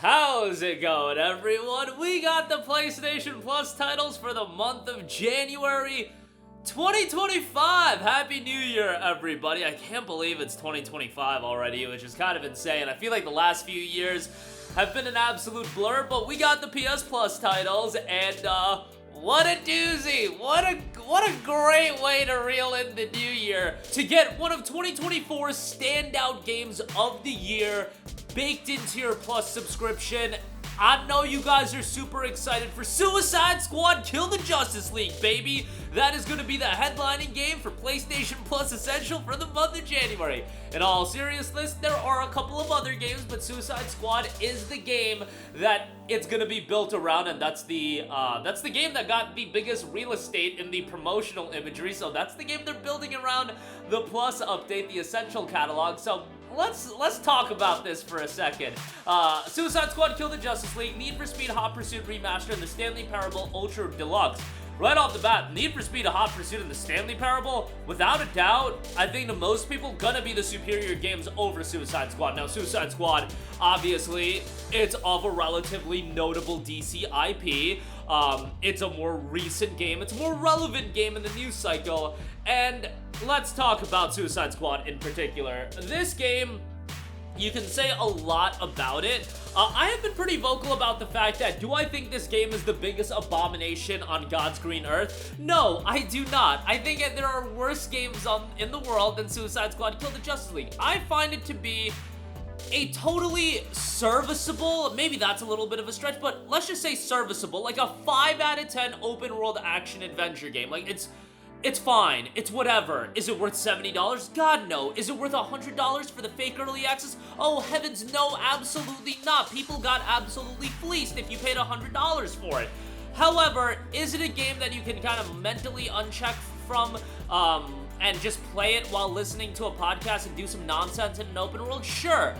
How's it going, everyone? We got the PlayStation Plus titles for the month of January 2025. Happy New Year, everybody. I can't believe it's 2025 already, which is kind of insane. I feel like the last few years have been an absolute blur, but we got the PS Plus titles, and what a doozy. What a great way to reel in the new year. To get one of 2024's standout games of the year baked into your Plus subscription. I know you guys are super excited for Suicide Squad Kill the Justice League, baby. That is going to be the headlining game for PlayStation Plus Essential for the month of January. In all seriousness, there are a couple of other games, but Suicide Squad is the game that it's going to be built around, and that's the game that got the biggest real estate in the promotional imagery. So that's the game they're building around the Plus update, the Essential catalog. So let's talk about this for a second. Suicide Squad Kill the Justice League, Need for Speed Hot Pursuit Remastered, and the Stanley Parable Ultra Deluxe. Right off the bat, Need for Speed Hot Pursuit and the Stanley Parable, without a doubt, I think to most people, gonna be the superior games over Suicide Squad. Now, Suicide Squad, obviously, it's of a relatively notable DC IP. It's a more recent game. It's a more relevant game in the news cycle. And let's talk about Suicide Squad in particular. This game, you can say a lot about it. I have been pretty vocal about the fact that, do I think this game is the biggest abomination on God's green earth? No, I do not. I think there are worse games in the world than Suicide Squad Kill the Justice League. I find it to be a totally serviceable, maybe that's a little bit of a stretch, but let's just say serviceable, like a 5 out of 10 open world action adventure game. Like, it's fine. It's whatever. Is it worth $70? God, no. Is it worth $100 for the fake early access? Oh, heavens, no, absolutely not. People got absolutely fleeced if you paid $100 for it. However, is it a game that you can kind of mentally uncheck from, and just play it while listening to a podcast and do some nonsense in an open world? Sure.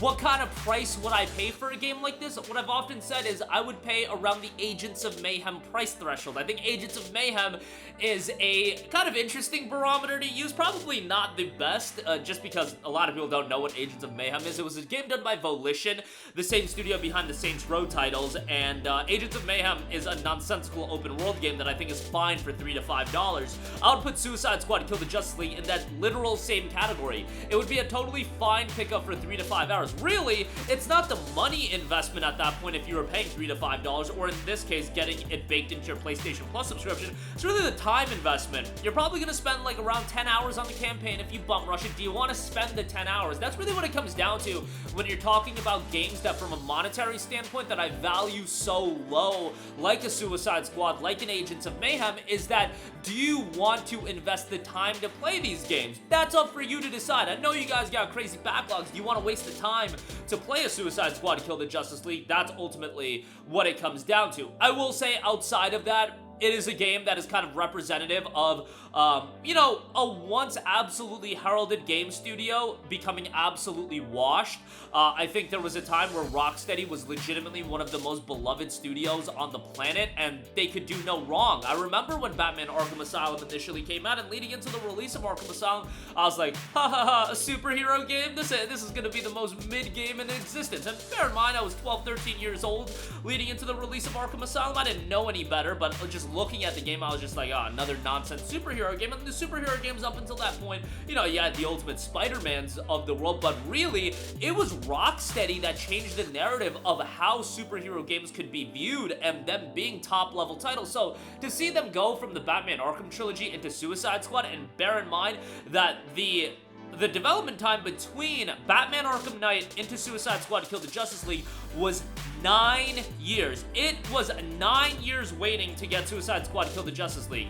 What kind of price would I pay for a game like this? What I've often said is I would pay around the Agents of Mayhem price threshold. I think Agents of Mayhem is a kind of interesting barometer to use. Probably not the best, just because a lot of people don't know what Agents of Mayhem is. It was a game done by Volition, the same studio behind the Saints Row titles, and Agents of Mayhem is a nonsensical open world game that I think is fine for $3 to $5. I would put Suicide Squad Kill the Justice League in that literal same category. It would be a totally fine pickup for $3 to $5. Really, it's not the money investment at that point if you were paying $3 to $5, or in this case, getting it baked into your PlayStation Plus subscription. It's really the time investment. You're probably going to spend like around 10 hours on the campaign if you bum rush it. Do you want to spend the 10 hours? That's really what it comes down to when you're talking about games that from a monetary standpoint that I value so low, like a Suicide Squad, like an Agents of Mayhem, is that do you want to invest the time to play these games? That's up for you to decide. I know you guys got crazy backlogs. Do you want to waste the time to play a Suicide Squad Kill the Justice League? That's ultimately what it comes down to. I will say outside of that, it is a game that is kind of representative of, a once absolutely heralded game studio becoming absolutely washed. I think there was a time where Rocksteady was legitimately one of the most beloved studios on the planet, and they could do no wrong. I remember when Batman Arkham Asylum initially came out, and leading into the release of Arkham Asylum, I was like, ha ha ha, a superhero game? This is going to be the most mid game in existence. And bear in mind, I was 12, 13 years old leading into the release of Arkham Asylum. I didn't know any better, but just looking at the game, I was just like, oh, another nonsense superhero game. And the superhero games up until that point, you had the Ultimate Spider-Mans of the world, but really, it was Rocksteady that changed the narrative of how superhero games could be viewed and them being top-level titles. So, to see them go from the Batman Arkham trilogy into Suicide Squad, and bear in mind that the development time between Batman Arkham Knight into Suicide Squad Kill the Justice League was 9 years. It was 9 years waiting to get Suicide Squad Kill the Justice League.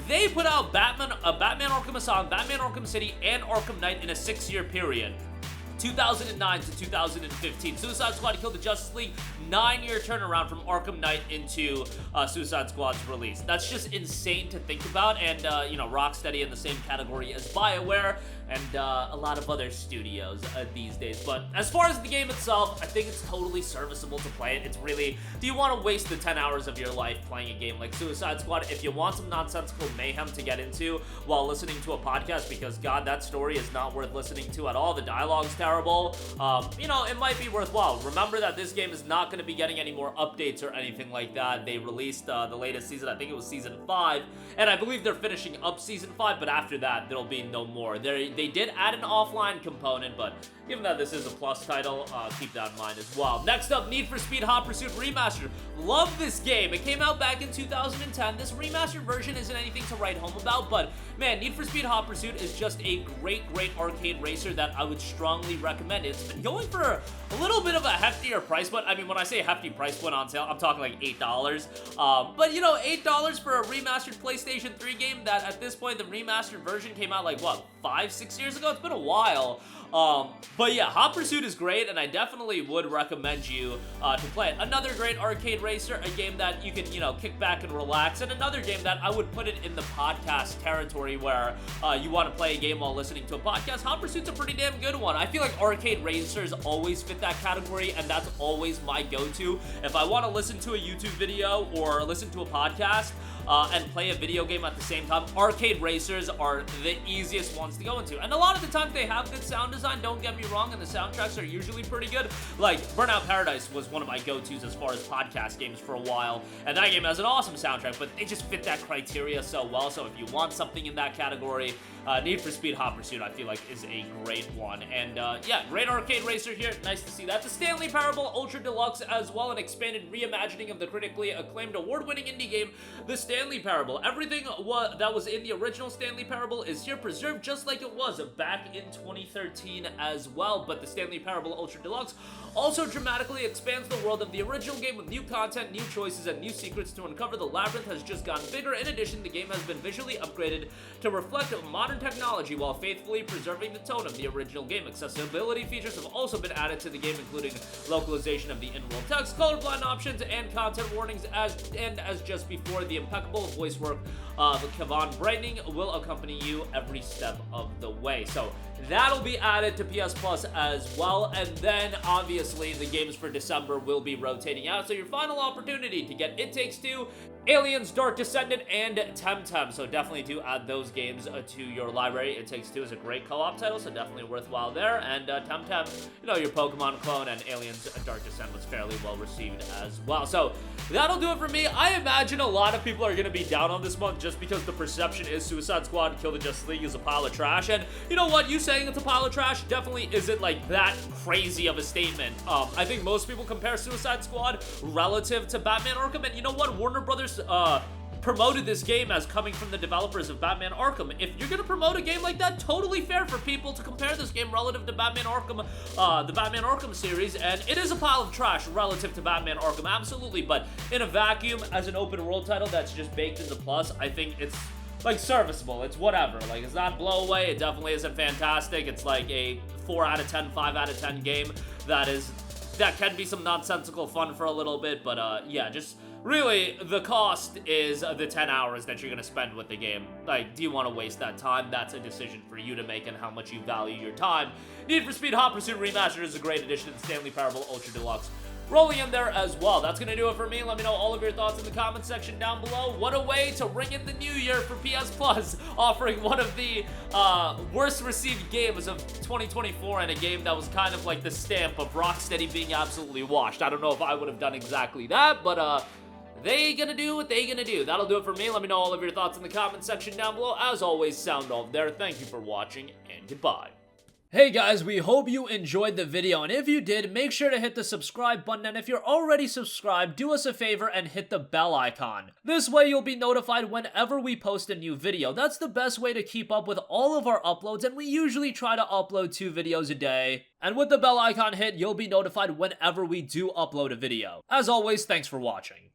They put out Batman Arkham Asylum, Batman Arkham City, and Arkham Knight in a 6-year period. 2009 to 2015. Suicide Squad Kill the Justice League, 9-year turnaround from Arkham Knight into Suicide Squad's release. That's just insane to think about, and, Rocksteady in the same category as BioWare. and a lot of other studios these days. But as far as the game itself, I think it's totally serviceable to play it. It's really, do you want to waste the 10 hours of your life playing a game like Suicide Squad? If you want some nonsensical mayhem to get into while listening to a podcast, because god, that story is not worth listening to at all. The dialogue's terrible. You know, it might be worthwhile. Remember that this game is not going to be getting any more updates or anything like that. They released the latest season, I think it was season 5, and I believe they're finishing up season 5, but after that, there'll be no more. They did add an offline component, but given that this is a Plus title, keep that in mind as well. Next up, Need for Speed Hot Pursuit Remastered. Love this game. It came out back in 2010. This remastered version isn't anything to write home about, but man, Need for Speed Hot Pursuit is just a great arcade racer that I would strongly recommend. It's been going for a little bit of a heftier price point. I mean, when I say hefty price point on sale, I'm talking like $8. But you know, $8 for a remastered PlayStation 3 game that at this point, the remastered version came out like, what, 5-6 years ago? It's been a while. But yeah, Hot Pursuit is great, and I definitely would recommend you to play it. Another great arcade racer, a game that you can, you know, kick back and relax, and another game that I would put it in the podcast territory where you want to play a game while listening to a podcast. Hot Pursuit's a pretty damn good one. I feel like arcade racers always fit that category, and that's always my go-to. If I want to listen to a YouTube video or listen to a podcast, and play a video game at the same time, arcade racers are the easiest ones to go into. And a lot of the time they have good sound design, don't get me wrong, and the soundtracks are usually pretty good. Like, Burnout Paradise was one of my go-tos as far as podcast games for a while, and that game has an awesome soundtrack, but they just fit that criteria so well. So if you want something in that category, Need for Speed Hot Pursuit, I feel like, is a great one. And yeah, great arcade racer here. Nice to see that. The Stanley Parable Ultra Deluxe as well, an expanded reimagining of the critically acclaimed award-winning indie game, The Stanley Parable. Everything that was in the original Stanley Parable is here preserved just like it was back in 2013 as well. But the Stanley Parable Ultra Deluxe also dramatically expands the world of the original game with new content, new choices, and new secrets to uncover. The labyrinth has just gotten bigger. In addition, the game has been visually upgraded to reflect modern technology while faithfully preserving the tone of the original game. Accessibility features have also been added to the game, including localization of the in-world text, colorblind options, and content warnings. As just before, the impeccable voice work of Kevon Brightening will accompany you every step of the way. So that'll be added to PS Plus as well. And then obviously the games for December will be rotating out. So your final opportunity to get It Takes Two, Aliens, Dark Descendant, and Temtem. So definitely do add those games to your library. It Takes Two is a great co-op title, so definitely worthwhile there. And Temtem, you know, your Pokemon clone, and Aliens, Dark Descent was fairly well received as well. So that'll do it for me. I imagine a lot of people are going to be down on this month just because the perception is Suicide Squad Kill the Justice League is a pile of trash. And you know what? You saying it's a pile of trash definitely isn't like that crazy of a statement. I think most people compare Suicide Squad relative to Batman Arkham, and you know what? Warner Brothers promoted this game as coming from the developers of Batman Arkham. If you're gonna promote a game like that, totally fair for people to compare this game relative to Batman Arkham, the Batman Arkham series, and it is a pile of trash relative to Batman Arkham, absolutely, but in a vacuum, as an open world title that's just baked into Plus, I think it's like serviceable. It's whatever. Like, it's not blow away. It definitely isn't fantastic. It's like a 4 out of 10, 5 out of 10 game that can be some nonsensical fun for a little bit, but yeah, just really, the cost is the 10 hours that you're going to spend with the game. Like, do you want to waste that time? That's a decision for you to make and how much you value your time. Need for Speed Hot Pursuit Remastered is a great addition to the Stanley Parable Ultra Deluxe rolling in there as well. That's going to do it for me. Let me know all of your thoughts in the comment section down below. What a way to ring in the new year for PS Plus, offering one of the worst received games of 2024 and a game that was kind of like the stamp of Rocksteady being absolutely washed. I don't know if I would have done exactly that, but they gonna do what they gonna do. That'll do it for me. Let me know all of your thoughts in the comment section down below. As always, sound off there. Thank you for watching, and goodbye. Hey guys, we hope you enjoyed the video, and if you did, make sure to hit the subscribe button, and if you're already subscribed, do us a favor and hit the bell icon. This way you'll be notified whenever we post a new video. That's the best way to keep up with all of our uploads, and we usually try to upload 2 videos a day. And with the bell icon hit, you'll be notified whenever we do upload a video. As always, thanks for watching.